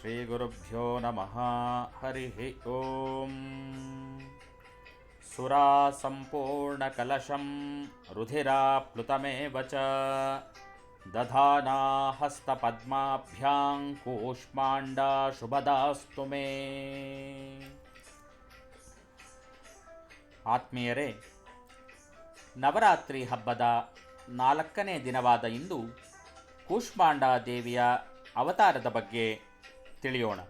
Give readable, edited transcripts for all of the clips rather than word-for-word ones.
ಶ್ರೀಗುರುಭ್ಯೋ ನಮಃ. ಹರಿ ಓಂ. ಸುರಾಸಂಪೂರ್ಣಕಲಶಂ ರುಧಿರಾಪ್ಲುತಮೇವ ಚ ದಧಾನಾ ಹಸ್ತಪದ್ಮಾಭ್ಯಾಂ ಕೂಷ್ಮಾಂಡಾ ಶುಭದಾಸ್ತು ಮೇ. ಆತ್ಮೀಯರೇ, ನವರಾತ್ರಿ ಹಬ್ಬದ 4ನೇ ದಿನವಾದ ಇಂದು ಕೂಷ್ಮಾಂಡಾ ದೇವಿಯ ಅವತಾರದ ಬಗ್ಗೆ ತಿಳಿಯೋಣ.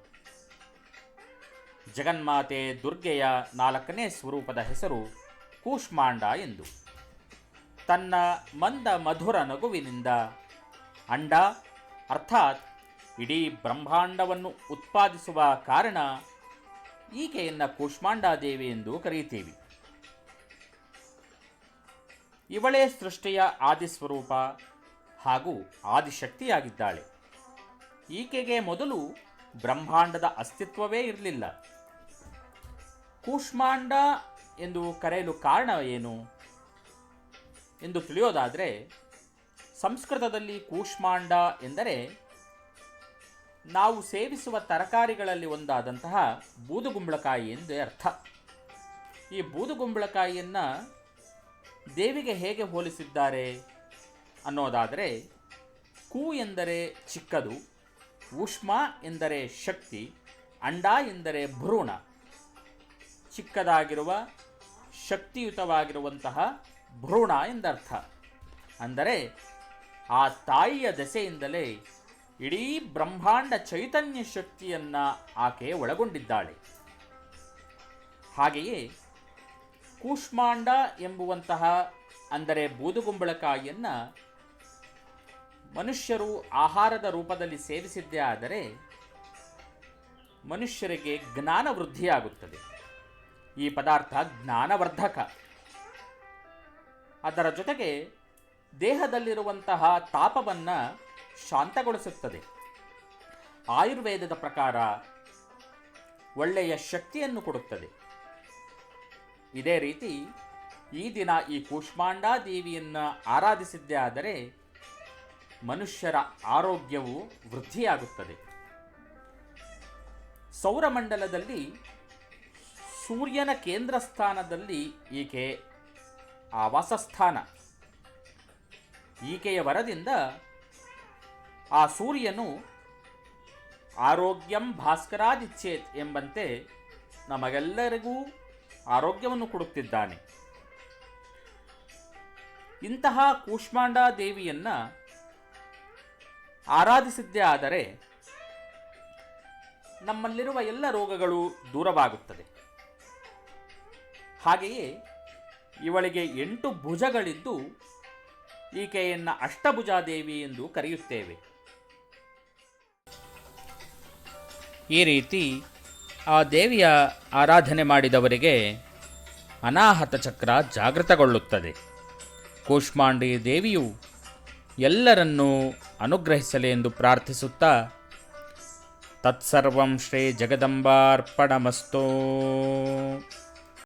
ಜಗನ್ಮಾತೆ ದುರ್ಗೆಯ 4ನೇ ಸ್ವರೂಪದ ಹೆಸರು ಕೂಷ್ಮಾಂಡ ಎಂದು. ತನ್ನ ಮಂದ ಮಧುರ ನಗುವಿನಿಂದ ಅಂಡ ಅರ್ಥಾತ್ ಇಡೀ ಬ್ರಹ್ಮಾಂಡವನ್ನು ಉತ್ಪಾದಿಸುವ ಕಾರಣ ಈಕೆಯನ್ನು ಕೂಷ್ಮಾಂಡಾ ದೇವಿ ಎಂದು ಕರೆಯುತ್ತೀವಿ. ಇವಳೇ ಸೃಷ್ಟಿಯ ಆದಿಸ್ವರೂಪ ಹಾಗೂ ಆದಿಶಕ್ತಿಯಾಗಿದ್ದಾಳೆ. ಈಕೆಗೆ ಮೊದಲು ಬ್ರಹ್ಮಾಂಡದ ಅಸ್ತಿತ್ವವೇ ಇರಲಿಲ್ಲ. ಕೂಷ್ಮಾಂಡ ಎಂದು ಕರೆಯಲು ಕಾರಣ ಏನು ಎಂದು ತಿಳಿಯೋದಾದರೆ, ಸಂಸ್ಕೃತದಲ್ಲಿ ಕೂಷ್ಮಾಂಡ ಎಂದರೆ ನಾವು ಸೇವಿಸುವ ತರಕಾರಿಗಳಲ್ಲಿ ಒಂದಾದಂತಹ ಬೂದುಗುಂಬಳಕಾಯಿ ಎಂದೇ ಅರ್ಥ. ಈ ಬೂದುಗುಂಬಳಕಾಯಿಯನ್ನು ದೇವಿಗೆ ಹೇಗೆ ಹೋಲಿಸಿದ್ದಾರೆ ಅನ್ನೋದಾದರೆ, ಕು ಎಂದರೆ ಚಿಕ್ಕದು, ಊಷ್ಮ ಎಂದರೆ ಶಕ್ತಿ, ಅಂಡ ಎಂದರೆ ಭ್ರೂಣ. ಚಿಕ್ಕದಾಗಿರುವ ಶಕ್ತಿಯುತವಾಗಿರುವಂತಹ ಭ್ರೂಣ ಎಂದರ್ಥ. ಅಂದರೆ ಆ ತಾಯಿಯ ದೆಸೆಯಿಂದಲೇ ಇಡೀ ಬ್ರಹ್ಮಾಂಡ ಚೈತನ್ಯ ಶಕ್ತಿಯನ್ನು ಆಕೆ ಒಳಗೊಂಡಿದ್ದಾಳೆ. ಹಾಗೆಯೇ ಕೂಷ್ಮಾಂಡ ಎಂಬುವಂತಹ ಅಂದರೆ ಬೂದುಗುಂಬಳಕಾಯಿಯನ್ನು ಮನುಷ್ಯರು ಆಹಾರದ ರೂಪದಲ್ಲಿ ಸೇವಿಸಿದ್ದೇ ಆದರೆ ಮನುಷ್ಯರಿಗೆ ಜ್ಞಾನ ವೃದ್ಧಿಯಾಗುತ್ತದೆ. ಈ ಪದಾರ್ಥ ಜ್ಞಾನವರ್ಧಕ. ಅದರ ಜೊತೆಗೆ ದೇಹದಲ್ಲಿರುವಂತಹ ತಾಪವನ್ನು ಶಾಂತಗೊಳಿಸುತ್ತದೆ. ಆಯುರ್ವೇದದ ಪ್ರಕಾರ ಒಳ್ಳೆಯ ಶಕ್ತಿಯನ್ನು ಕೊಡುತ್ತದೆ. ಇದೇ ರೀತಿ ಈ ದಿನ ಈ ಕೂಷ್ಮಾಂಡಾ ದೇವಿಯನ್ನು ಆರಾಧಿಸಿದ್ದೇ ಆದರೆ ಮನುಷ್ಯರ ಆರೋಗ್ಯವು ವೃದ್ಧಿಯಾಗುತ್ತದೆ. ಸೌರಮಂಡಲದಲ್ಲಿ ಸೂರ್ಯನ ಕೇಂದ್ರ ಸ್ಥಾನದಲ್ಲಿ ಈಕೆ ಆವಾಸಸ್ಥಾನ. ಈಕೆಯ ವರದಿಂದ ಆ ಸೂರ್ಯನು ಆರೋಗ್ಯಂ ಭಾಸ್ಕರಾದಿಚ್ಛೇತ್ ಎಂಬಂತೆ ನಮಗೆಲ್ಲರಿಗೂ ಆರೋಗ್ಯವನ್ನು ಕೊಡುತ್ತಿದ್ದಾನೆ. ಇಂತಹ ಕೂಷ್ಮಾಂಡಾ ದೇವಿಯನ್ನು ಆರಾಧಿಸಿದ್ದೇ ಆದರೆ ನಮ್ಮಲ್ಲಿರುವ ಎಲ್ಲ ರೋಗಗಳು ದೂರವಾಗುತ್ತದೆ. ಹಾಗೆಯೇ ಇವಳಿಗೆ 8 ಭುಜಗಳಿದ್ದು ಈಕೆಯನ್ನು ಅಷ್ಟಭುಜಾದೇವಿ ಎಂದು ಕರೆಯುತ್ತೇವೆ. ಈ ರೀತಿ ಆ ದೇವಿಯ ಆರಾಧನೆ ಮಾಡಿದವರಿಗೆ ಅನಾಹತ ಚಕ್ರ ಜಾಗೃತಗೊಳ್ಳುತ್ತದೆ. ಕೂಷ್ಮಾಂಡಿ ದೇವಿಯು ಎಲ್ಲರನ್ನೂ ಅನುಗ್ರಹಿಸಲಿ ಎಂದು ಪ್ರಾರ್ಥಿಸುತ್ತಾ ತತ್ಸರ್ವಂ ಶ್ರೀ ಜಗದಂಬಾರ್ಪಣಮಸ್ತೋ.